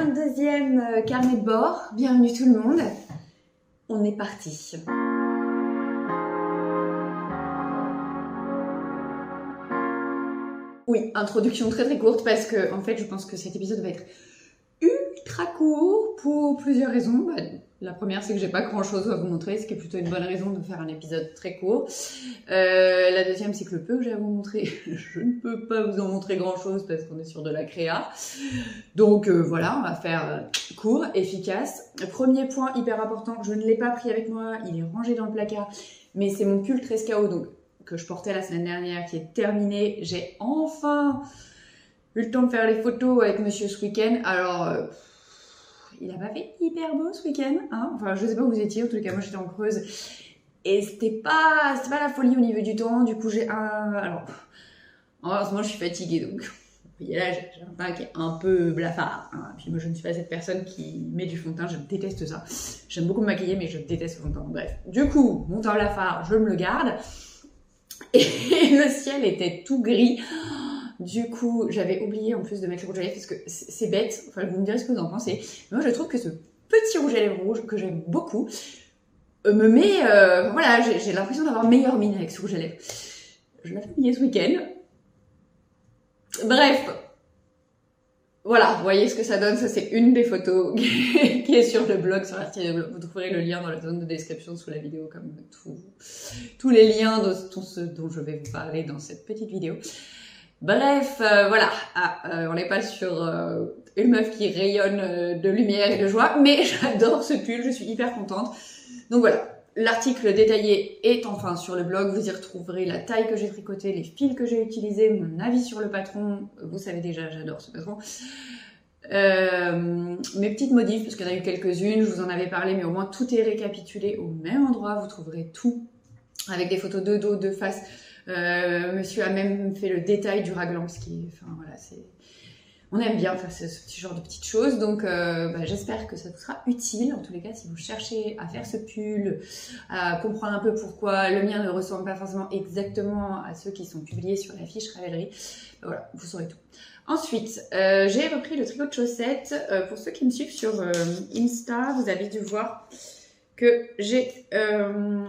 22e carnet de bord. Bienvenue tout le monde. On est parti. Oui, introduction très très courte parce que en fait je pense que cet épisode va être ultra court pour plusieurs raisons. La première, c'est que j'ai pas grand chose à vous montrer, ce qui est plutôt une bonne raison de faire un épisode très court. La deuxième, c'est que le peu que j'ai à vous montrer, je ne peux pas vous en montrer grand chose parce qu'on est sur de la créa. Donc voilà, on va faire court, efficace. Premier point hyper important, je ne l'ai pas pris avec moi, il est rangé dans le placard, mais c'est mon pull 13KO donc, que je portais la semaine dernière qui est terminé. J'ai enfin eu le temps de faire les photos avec monsieur ce week-end. Alors, il a pas fait hyper beau ce week-end, hein. Enfin, je sais pas où vous étiez, en tout cas moi j'étais en Creuse. Et c'était pas la folie au niveau du temps, du coup j'ai un... Alors, en ce moment je suis fatiguée, donc vous voyez là, j'ai un teint qui est un peu blafard, hein. Puis moi je ne suis pas cette personne qui met du fond de teint, je déteste ça. J'aime beaucoup me maquiller, mais je déteste le fond de teint. Bref, du coup, mon teint blafard, je me le garde. Et le ciel était tout gris. Du coup, j'avais oublié en plus de mettre le rouge à lèvres parce que c'est bête. Enfin, vous me direz ce que vous en pensez. Mais moi, je trouve que ce petit rouge à lèvres rouge que j'aime beaucoup me met... voilà, j'ai l'impression d'avoir meilleure mine avec ce rouge à lèvres. Je l'ai fait ce week-end. Bref. Voilà, vous voyez ce que ça donne. Ça, c'est une des photos qui est sur le blog, sur l'article de blog. Vous trouverez le lien dans la zone de description sous la vidéo, comme tous les liens de tout ce dont je vais vous parler dans cette petite vidéo. Bref, voilà, on n'est pas sur une meuf qui rayonne de lumière et de joie, mais j'adore ce pull, je suis hyper contente. Donc voilà, l'article détaillé est enfin sur le blog, vous y retrouverez la taille que j'ai tricotée, les fils que j'ai utilisés, mon avis sur le patron, vous savez déjà, j'adore ce patron. Mes petites modifs, parce qu'il y en a eu quelques-unes, je vous en avais parlé, mais au moins tout est récapitulé au même endroit, vous trouverez tout, avec des photos de dos, de face. Monsieur a même fait le détail du raglan, ce qui, enfin voilà, c'est, on aime bien faire ce petit genre de petites choses, donc j'espère que ça vous sera utile. En tous les cas, si vous cherchez à faire ce pull, à comprendre un peu pourquoi le mien ne ressemble pas forcément exactement à ceux qui sont publiés sur la fiche Ravelry, voilà, vous saurez tout. Ensuite, j'ai repris le tricot de chaussettes. Pour ceux qui me suivent sur Insta, vous avez dû voir que j'ai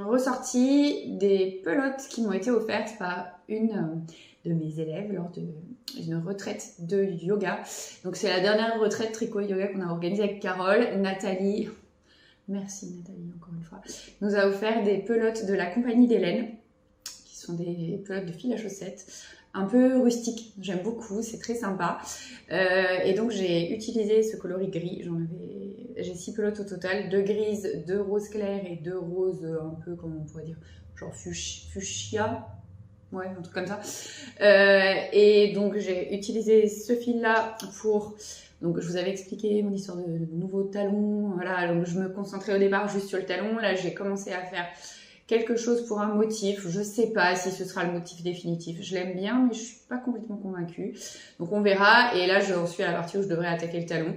ressorti des pelotes qui m'ont été offertes par une de mes élèves lors d'une retraite de yoga. Donc c'est la dernière retraite tricot yoga qu'on a organisée avec Carole. Nathalie, merci Nathalie encore une fois, nous a offert des pelotes de la compagnie d'Hélène, qui sont des pelotes de fil à chaussettes, un peu rustique, j'aime beaucoup, c'est très sympa. Et donc j'ai utilisé ce coloris gris, j'ai 6 pelotes au total, 2 grises, 2 roses clairs et 2 roses un peu, comment on pourrait dire, genre fuchsia, ouais, un truc comme ça. Et donc j'ai utilisé ce fil-là pour... Donc je vous avais expliqué mon histoire de nouveaux talons, voilà, donc je me concentrais au départ juste sur le talon, là j'ai commencé à faire quelque chose pour un motif, je sais pas si ce sera le motif définitif, je l'aime bien mais je suis pas complètement convaincue, donc on verra. Et là j'en suis à la partie où je devrais attaquer le talon.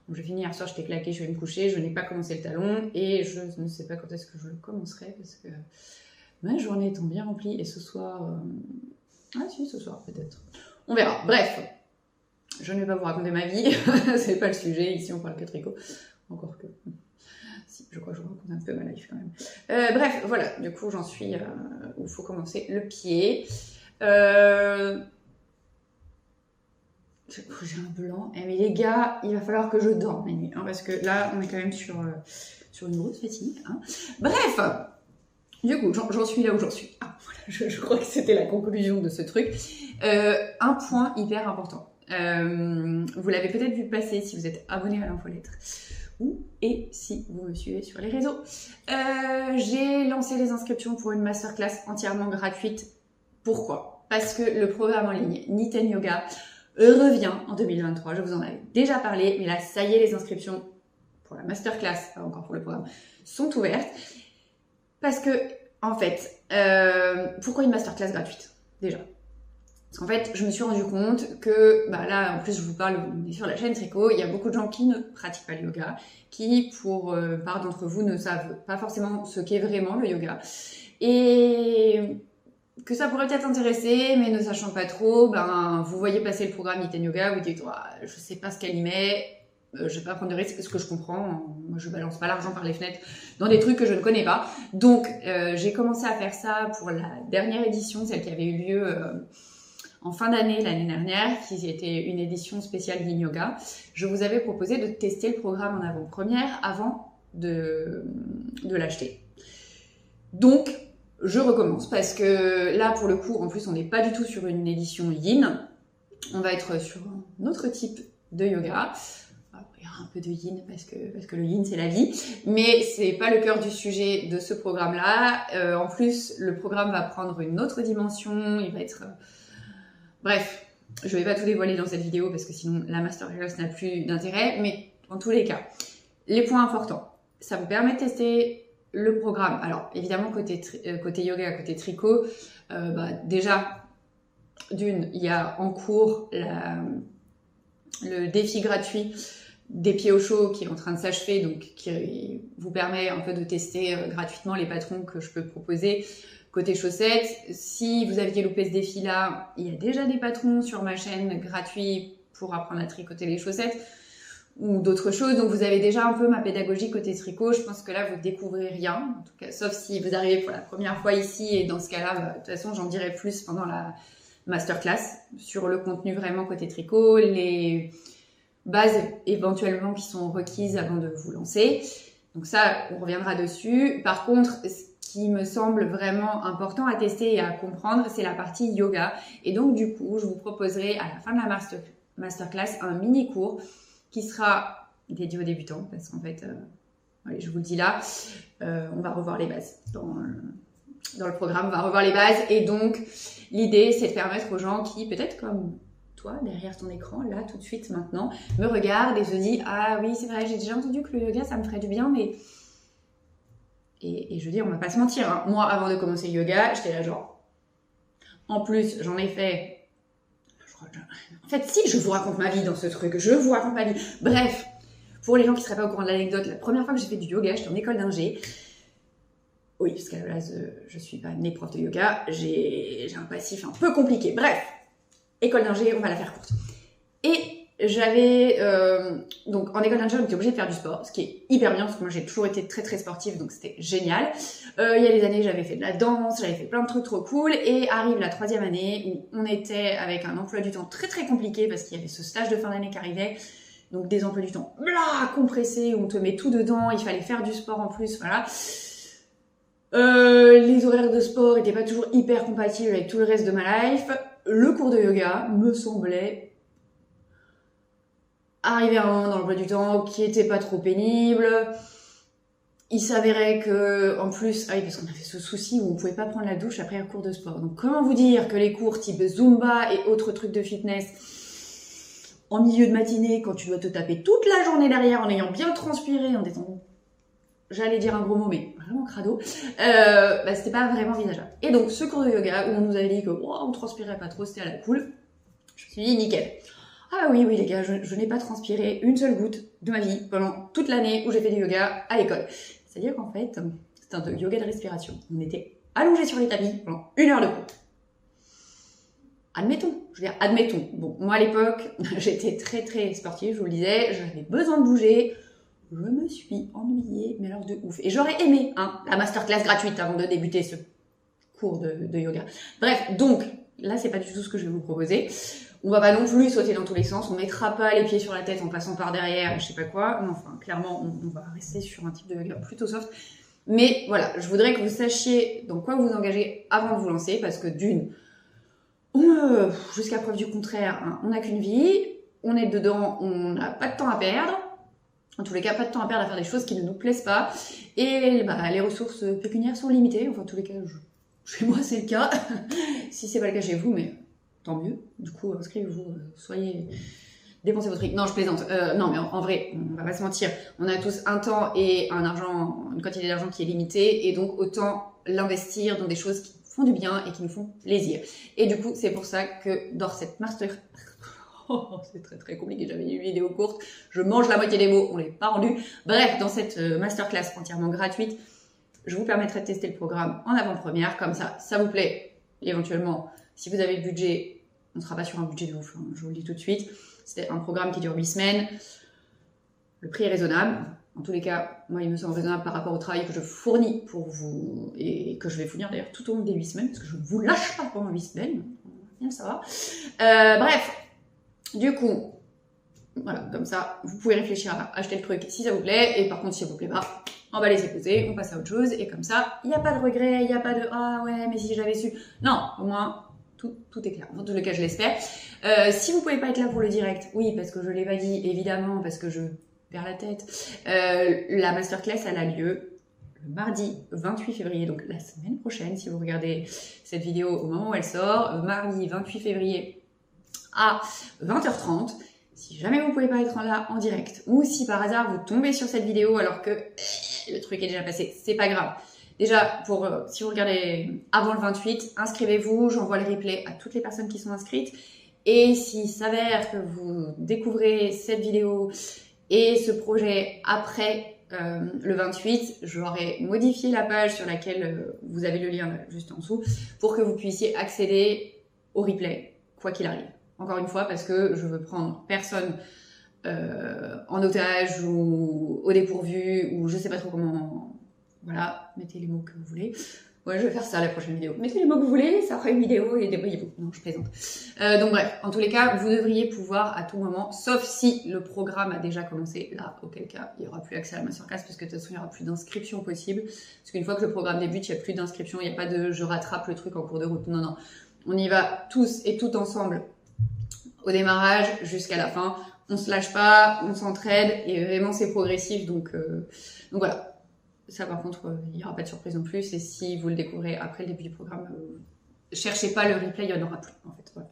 Donc j'ai fini hier soir, j'étais claquée, je vais me coucher, je n'ai pas commencé le talon et je ne sais pas quand est-ce que je le commencerai parce que ma journée étant bien remplie. Et ce soir, ah si, ce soir peut-être, on verra. Bref, je ne vais pas vous raconter ma vie, c'est pas le sujet, ici on parle que tricot, encore que... Si, je crois que je vous raconte un peu ma life quand même. Bref, voilà, du coup j'en suis où il faut commencer le pied. J'ai un blanc. Mais les gars, il va falloir que je dorme la nuit, hein, parce que là on est quand même sur une grosse fatigue. Hein. Bref, du coup j'en suis là où j'en suis. Ah, voilà, je crois que c'était la conclusion de ce truc. Un point hyper important. Vous l'avez peut-être vu passer si vous êtes abonné à l'infolettre. Et si vous me suivez sur les réseaux. J'ai lancé les inscriptions pour une masterclass entièrement gratuite. Pourquoi? Parce que le programme en ligne Niten Yoga revient en 2023. Je vous en avais déjà parlé, mais là, ça y est, les inscriptions pour la masterclass, pas encore pour le programme, sont ouvertes. Parce que, en fait, pourquoi une masterclass gratuite? Déjà. Parce qu'en fait, je me suis rendu compte que, bah là, en plus, je vous parle, on est sur la chaîne Tricot, il y a beaucoup de gens qui ne pratiquent pas le yoga, qui, pour part d'entre vous, ne savent pas forcément ce qu'est vraiment le yoga. Et que ça pourrait peut-être intéresser, mais ne sachant pas trop, ben, vous voyez passer le programme Niten Yoga, vous dites, oh, je sais pas ce qu'elle y met, je vais pas prendre de risques, ce que je comprends. Moi, je balance pas l'argent par les fenêtres dans des trucs que je ne connais pas. Donc, j'ai commencé à faire ça pour la dernière édition, celle qui avait eu lieu en fin d'année, l'année dernière, qui était une édition spéciale Yin Yoga. Je vous avais proposé de tester le programme en avant-première avant de l'acheter. Donc, je recommence parce que là, pour le coup, en plus, on n'est pas du tout sur une édition Yin. On va être sur un autre type de yoga. Il y a un peu de yin parce que le yin c'est la vie, mais c'est pas le cœur du sujet de ce programme-là. En plus, le programme va prendre une autre dimension. Il va être, bref, je vais pas tout dévoiler dans cette vidéo parce que sinon la masterclass n'a plus d'intérêt. Mais en tous les cas, les points importants, ça vous permet de tester le programme. Alors évidemment côté yoga, côté tricot, déjà d'une, il y a en cours le défi gratuit des pieds au chaud qui est en train de s'achever, donc qui vous permet un peu de tester gratuitement les patrons que je peux proposer côté chaussettes. Si vous aviez loupé ce défi-là, il y a déjà des patrons sur ma chaîne gratuits pour apprendre à tricoter les chaussettes ou d'autres choses. Donc vous avez déjà un peu ma pédagogie côté tricot. Je pense que là, vous découvrez rien, en tout cas, sauf si vous arrivez pour la première fois ici, et dans ce cas-là, de toute façon, j'en dirai plus pendant la masterclass sur le contenu vraiment côté tricot, les bases éventuellement qui sont requises avant de vous lancer. Donc ça, on reviendra dessus. Par contre, ce qui me semble vraiment important à tester et à comprendre, c'est la partie yoga. Et donc du coup, je vous proposerai à la fin de la masterclass un mini cours qui sera dédié aux débutants, parce qu'en fait, allez, je vous le dis là, on va revoir les bases dans le programme, on va revoir les bases. Et donc l'idée, c'est de permettre aux gens qui, peut-être comme toi, derrière ton écran, là, tout de suite, maintenant, me regardent et se disent « Ah oui, c'est vrai, j'ai déjà entendu que le yoga, ça me ferait du bien, mais... » Et je veux dire, on va pas se mentir, hein. Moi, avant de commencer le yoga, j'étais là genre... En plus, j'en ai fait... En fait, si, je vous raconte ma vie dans ce truc, je vous raconte ma vie. Bref, pour les gens qui seraient pas au courant de l'anecdote, la première fois que j'ai fait du yoga, j'étais en école d'ingé. Oui, parce qu'à la base, je suis pas née prof de yoga, j'ai un passif un peu compliqué. Bref, école d'ingé, on va la faire courte. Et j'avais... donc, en école d'ingé, on était obligé de faire du sport, ce qui est hyper bien, parce que moi, j'ai toujours été très, très sportive, donc c'était génial. Il y a des années, j'avais fait de la danse, j'avais fait plein de trucs trop cool, et arrive la 3e année, où on était avec un emploi du temps très, très compliqué, parce qu'il y avait ce stage de fin d'année qui arrivait, donc des emplois du temps compressés, où on te met tout dedans, il fallait faire du sport en plus, voilà. Les horaires de sport étaient pas toujours hyper compatibles avec tout le reste de ma life. Le cours de yoga me semblait arriver à un moment dans l'emploi du temps qui était pas trop pénible. Il s'avérait que, en plus, ah oui, parce qu'on avait ce souci où on pouvait pas prendre la douche après un cours de sport. Donc, comment vous dire que les cours type Zumba et autres trucs de fitness en milieu de matinée, quand tu dois te taper toute la journée derrière en ayant bien transpiré, en étant, j'allais dire un gros mot, mais vraiment crado, c'était pas vraiment envisageable. Et donc, ce cours de yoga où on nous avait dit que on transpirait pas trop, c'était à la cool, je me suis dit nickel. Ah oui, les gars, je n'ai pas transpiré une seule goutte de ma vie pendant toute l'année où j'ai fait du yoga à l'école. C'est-à-dire qu'en fait, c'était un yoga de respiration. On était allongés sur les tapis pendant 1 heure de cours. Admettons. Bon, moi à l'époque, j'étais très très sportive, je vous le disais, j'avais besoin de bouger. Je me suis ennuyée, mais alors de ouf. Et j'aurais aimé la masterclass gratuite avant de débuter ce cours de yoga. Bref, donc, là, c'est pas du tout ce que je vais vous proposer. On va pas non plus sauter dans tous les sens, on mettra pas les pieds sur la tête en passant par derrière, je sais pas quoi. Non, enfin, clairement, on va rester sur un type de yoga plutôt soft. Mais voilà, je voudrais que vous sachiez dans quoi vous engagez avant de vous lancer, parce que d'une, jusqu'à preuve du contraire, on n'a qu'une vie, on est dedans, on n'a pas de temps à perdre. En tous les cas, pas de temps à perdre à faire des choses qui ne nous plaisent pas. Et les ressources pécuniaires sont limitées. Enfin, en tous les cas, chez moi, c'est le cas. Si c'est pas le cas chez vous, mais tant mieux. Du coup, inscrivez-vous, dépensez votre fric. Non, je plaisante. Non, mais en vrai, on va pas se mentir. On a tous un temps et une quantité d'argent qui est limitée. Et donc, autant l'investir dans des choses qui font du bien et qui nous font plaisir. Et du coup, c'est pour ça que dans cette master... c'est très très compliqué, j'avais une vidéo courte, je mange la moitié des mots, on les pas rendus. Bref, dans cette masterclass entièrement gratuite, je vous permettrai de tester le programme en avant-première, comme ça vous plaît. Et éventuellement, si vous avez le budget, on ne sera pas sur un budget de ouf, je vous le dis tout de suite. C'est un programme qui dure 8 semaines. Le prix est raisonnable. En tous les cas, moi, il me semble raisonnable par rapport au travail que je fournis pour vous et que je vais fournir d'ailleurs tout au long des 8 semaines, parce que je ne vous lâche pas pendant 8 semaines. Bien le savoir. Bref, du coup, voilà, comme ça, vous pouvez réfléchir à acheter le truc si ça vous plaît, et par contre, si ça vous plaît pas, on va laisser poser, on passe à autre chose, et comme ça, il n'y a pas de regret, il n'y a pas de ah ouais, mais si j'avais su. Non, au moins, tout est clair. En tout cas, je l'espère. Si vous pouvez pas être là pour le direct, oui, parce que je l'ai pas dit, évidemment, parce que je perds la tête. La masterclass, elle a lieu le mardi 28 février, donc la semaine prochaine, si vous regardez cette vidéo au moment où elle sort, mardi 28 février à 20h30. Si jamais vous pouvez pas être là en direct, ou si par hasard vous tombez sur cette vidéo alors que le truc est déjà passé, c'est pas grave. Déjà, si vous regardez avant le 28, inscrivez-vous, j'envoie le replay à toutes les personnes qui sont inscrites. Et s'il s'avère que vous découvrez cette vidéo et ce projet après le 28, j'aurai modifié la page sur laquelle vous avez le lien juste en dessous pour que vous puissiez accéder au replay, quoi qu'il arrive. Encore une fois, parce que je veux prendre personne en otage ou au dépourvu, ou je sais pas trop comment. Voilà, mettez les mots que vous voulez. Ouais, je vais faire ça la prochaine vidéo. Mettez les mots que vous voulez, ça fera une vidéo et débrouillez-vous. Non, je plaisante. Donc bref, en tous les cas, vous devriez pouvoir à tout moment, sauf si le programme a déjà commencé, là, auquel cas, il n'y aura plus accès à la masterclass, parce que de toute façon, il n'y aura plus d'inscription possible. Parce qu'une fois que le programme débute, il n'y a plus d'inscription, il n'y a pas de je rattrape le truc en cours de route. Non, non. On y va tous et toutes ensemble au démarrage jusqu'à la fin. On se lâche pas, on s'entraide et vraiment c'est progressif. Donc voilà. Ça par contre, il n'y aura pas de surprise non plus. Et si vous le découvrez après le début du programme, cherchez pas le replay, il n'y en aura plus en fait. Voilà.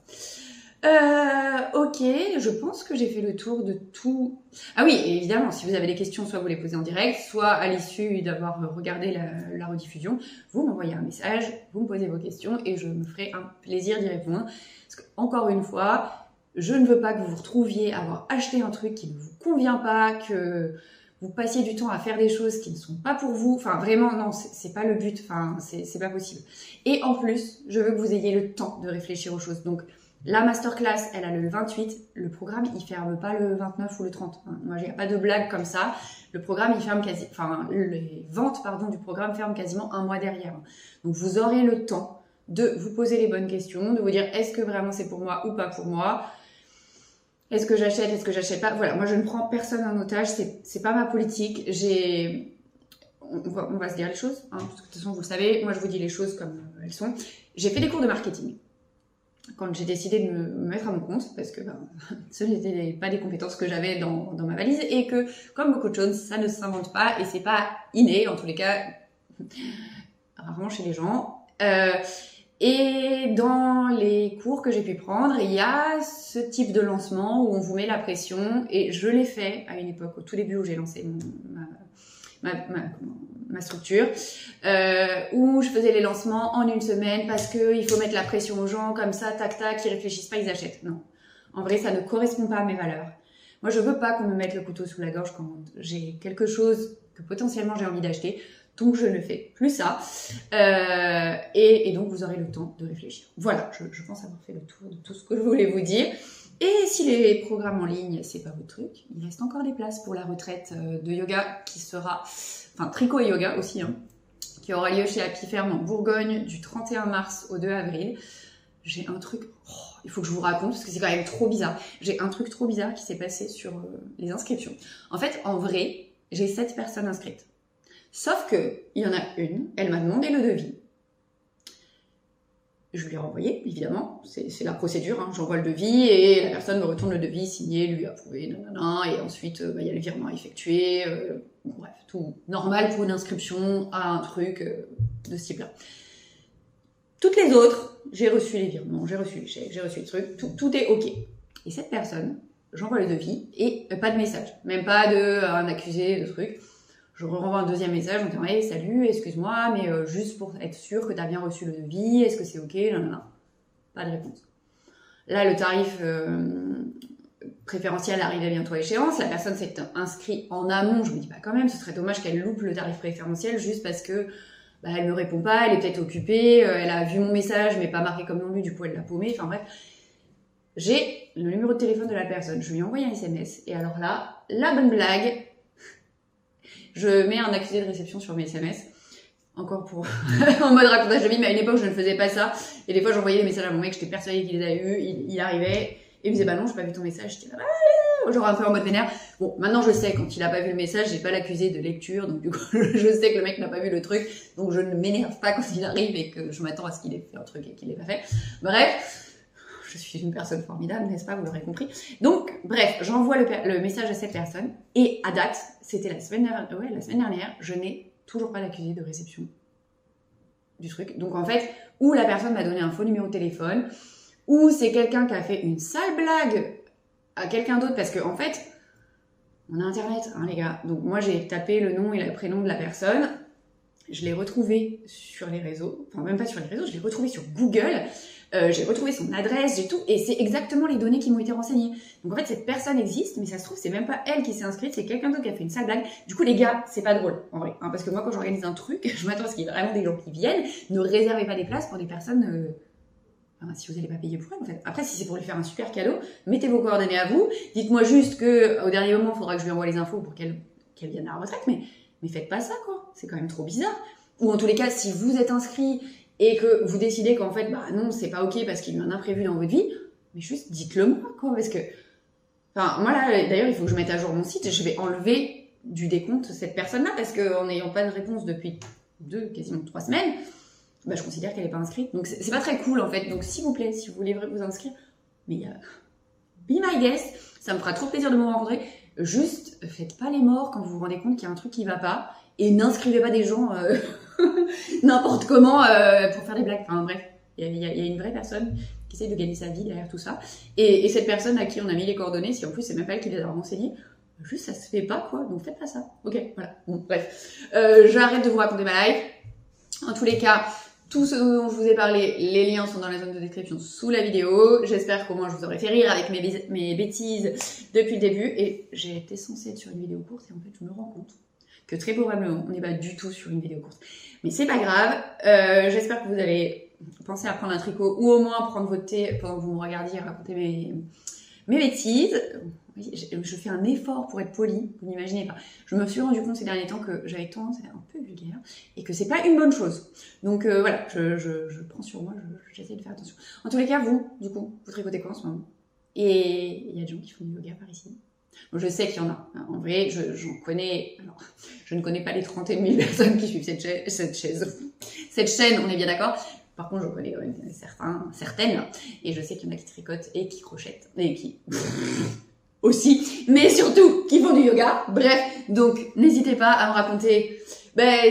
Ok, je pense que j'ai fait le tour de tout. Ah oui, et évidemment, si vous avez des questions, soit vous les posez en direct, soit à l'issue d'avoir regardé la rediffusion, vous m'envoyez un message, vous me posez vos questions et je me ferai un plaisir d'y répondre. Parce que, encore une fois, je ne veux pas que vous vous retrouviez à avoir acheté un truc qui ne vous convient pas, que vous passiez du temps à faire des choses qui ne sont pas pour vous. Enfin, vraiment, non, c'est pas le but. Enfin, c'est pas possible. Et en plus, je veux que vous ayez le temps de réfléchir aux choses. Donc, la masterclass, elle a le 28. Le programme, il ferme pas le 29 ou le 30. Moi, il n'y a pas de blague comme ça. Le programme, il ferme quasi... Enfin, les ventes, pardon, du programme ferment quasiment un mois derrière. Donc, vous aurez le temps de vous poser les bonnes questions, de vous dire est-ce que vraiment c'est pour moi ou pas pour moi. Est-ce que j'achète pas? Voilà, moi je ne prends personne en otage, c'est pas ma politique. On va se dire les choses, hein, parce que de toute façon vous le savez, moi je vous dis les choses comme elles sont. J'ai fait des cours de marketing quand j'ai décidé de me mettre à mon compte, parce que ce n'étaient pas des compétences que j'avais dans ma valise, et que comme beaucoup de choses, ça ne s'invente pas et c'est pas inné, en tous les cas, rarement chez les gens. Et dans les cours que j'ai pu prendre, il y a ce type de lancement où on vous met la pression, et je l'ai fait à une époque, au tout début où j'ai lancé ma structure, où je faisais les lancements en une semaine parce qu'il faut mettre la pression aux gens, comme ça, tac tac, ils réfléchissent pas, ils achètent. Non, en vrai, ça ne correspond pas à mes valeurs. Moi, je veux pas qu'on me mette le couteau sous la gorge quand j'ai quelque chose que potentiellement j'ai envie d'acheter. Donc, je ne fais plus ça. Et donc, vous aurez le temps de réfléchir. Voilà, je pense avoir fait le tour de tout ce que je voulais vous dire. Et si les programmes en ligne, c'est pas votre truc, il reste encore des places pour la retraite de yoga qui sera... Enfin, tricot et yoga aussi, hein, qui aura lieu chez Happy Ferme en Bourgogne du 31 mars au 2 avril. J'ai un truc... il faut que je vous raconte parce que c'est quand même trop bizarre. J'ai un truc trop bizarre qui s'est passé sur les inscriptions. En fait, en vrai, j'ai 7 personnes inscrites. Sauf que il y en a une, elle m'a demandé le devis. Je lui ai renvoyé, évidemment, c'est la procédure, hein. J'envoie le devis et la personne me retourne le devis signé, lui approuvé, nanana, et ensuite il y a le virement à effectuer, bref, tout normal pour une inscription à un truc de ce type-là. Toutes les autres, j'ai reçu les virements, j'ai reçu les chèques, j'ai reçu les trucs, tout est ok. Et cette personne, j'envoie le devis et pas de message, même pas un accusé, de truc. Je renvoie un deuxième message en disant hey, salut, excuse-moi, mais juste pour être sûr que tu as bien reçu le devis, est-ce que c'est ok? Non. Pas de réponse. Là, le tarif préférentiel arrivait bientôt à échéance. La personne s'est inscrite en amont. Je me dis bah quand même, ce serait dommage qu'elle loupe le tarif préférentiel juste parce que elle me répond pas, elle est peut-être occupée, elle a vu mon message mais pas marqué comme non lu, du coup elle l'a paumé. Enfin bref, j'ai le numéro de téléphone de la personne. Je lui ai envoyé un SMS. Et alors là, la bonne blague, je mets un accusé de réception sur mes SMS. Encore pour en mode racontage de vie, mais à une époque, je ne faisais pas ça. Et des fois, j'envoyais des messages à mon mec, j'étais persuadée qu'il les avait eus. Il arrivait et il me disait, bah non, j'ai pas vu ton message. J'étais là, genre un peu en mode vénère. Bon, maintenant je sais, quand il a pas vu le message, j'ai pas l'accusé de lecture, donc du coup, je sais que le mec n'a pas vu le truc, donc je ne m'énerve pas quand il arrive et que je m'attends à ce qu'il ait fait un truc et qu'il l'ait pas fait. Bref, je suis une personne formidable, n'est-ce pas, vous l'aurez compris. Donc, bref, j'envoie le message à cette personne, et à date, c'était la semaine dernière, je n'ai toujours pas l'accusé de réception du truc. Donc en fait, ou la personne m'a donné un faux numéro de téléphone, ou c'est quelqu'un qui a fait une sale blague à quelqu'un d'autre, parce que en fait, on a internet, hein, les gars. Donc moi j'ai tapé le nom et le prénom de la personne, je l'ai retrouvé sur les réseaux, enfin même pas sur les réseaux, je l'ai retrouvé sur Google, j'ai retrouvé son adresse, j'ai tout, et c'est exactement les données qui m'ont été renseignées. Donc en fait cette personne existe, mais ça se trouve c'est même pas elle qui s'est inscrite, c'est quelqu'un d'autre qui a fait une sale blague. Du coup les gars, c'est pas drôle en vrai, hein, parce que moi quand j'organise un truc, je m'attends à ce qu'il y ait vraiment des gens qui viennent. Ne réservez pas des places pour des personnes... Enfin, si vous n'allez pas payer pour elle, en fait. Après, si c'est pour lui faire un super cadeau, mettez vos coordonnées à vous. Dites-moi juste que, au dernier moment, il faudra que je lui envoie les infos pour qu'elle vienne à la retraite. Mais faites pas ça, quoi. C'est quand même trop bizarre. Ou en tous les cas, si vous êtes inscrit et que vous décidez qu'en fait, bah non, c'est pas ok parce qu'il y a eu un imprévu dans votre vie, mais juste dites-le moi, quoi. Parce que, enfin, moi là, d'ailleurs, il faut que je mette à jour mon site et je vais enlever du décompte cette personne-là parce qu'en n'ayant pas de réponse depuis quasiment 3 semaines, bah, je considère qu'elle n'est pas inscrite. Donc, c'est pas très cool, en fait. Donc, s'il vous plaît, si vous voulez vous inscrire, mais be my guest, ça me fera trop plaisir de vous rencontrer. Juste, faites pas les morts quand vous vous rendez compte qu'il y a un truc qui va pas. Et n'inscrivez pas des gens n'importe comment pour faire des blagues. Enfin, bref, il y a une vraie personne qui essaie de gagner sa vie derrière tout ça. Et cette personne à qui on a mis les coordonnées, si en plus c'est même pas elle qui les a renseignées, juste ça se fait pas, quoi. Donc, faites pas ça. Ok, voilà. Bon, bref. J'arrête de vous raconter ma life. En tous les cas, tout ce dont je vous ai parlé, les liens sont dans la zone de description sous la vidéo. J'espère qu'au moins je vous aurai fait rire avec mes bêtises depuis le début. Et j'ai été censée être sur une vidéo courte et en fait je me rends compte que très probablement on n'est pas du tout sur une vidéo courte. Mais c'est pas grave. J'espère que vous allez penser à prendre un tricot ou au moins prendre votre thé pendant que vous me regardiez raconter mes bêtises. Je fais un effort pour être polie, vous n'imaginez pas. Je me suis rendu compte ces derniers temps que j'avais tendance à être un peu vulgaire et que c'est pas une bonne chose. Donc voilà, je prends sur moi, j'essaie de faire attention. En tous les cas, vous, du coup, vous tricotez quoi en ce moment? Et il y a des gens qui font du yoga par ici. Bon, je sais qu'il y en a. En vrai, j'en connais... Alors, je ne connais pas les 31 000 personnes qui suivent cette chaîne, on est bien d'accord. Par contre, je connais quand même certaines. Et je sais qu'il y en a qui tricotent et qui crochettent. Et qui... aussi, mais surtout qui font du yoga. Bref, donc n'hésitez pas à me raconter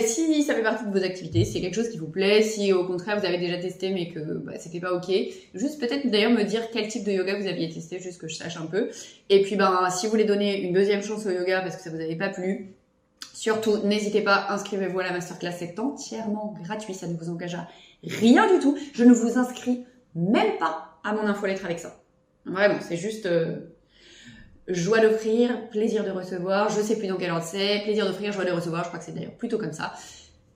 si ça fait partie de vos activités, si c'est quelque chose qui vous plaît, si au contraire vous avez déjà testé mais que c'était pas ok. Juste peut-être d'ailleurs me dire quel type de yoga vous aviez testé, juste que je sache un peu. Et puis si vous voulez donner une deuxième chance au yoga parce que ça vous avait pas plu, surtout n'hésitez pas, inscrivez-vous à la masterclass, c'est entièrement gratuit, ça ne vous engage à rien du tout. Je ne vous inscris même pas à mon infolettre avec ça. Vraiment, c'est juste... joie d'offrir, plaisir de recevoir, je sais plus dans quel ordre c'est, plaisir d'offrir, joie de recevoir, je crois que c'est d'ailleurs plutôt comme ça.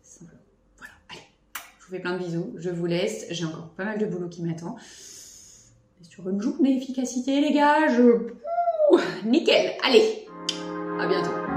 Simplement. Voilà, allez, je vous fais plein de bisous, je vous laisse, j'ai encore pas mal de boulot qui m'attend. Sur une journée efficacité les gars, nickel, allez, à bientôt.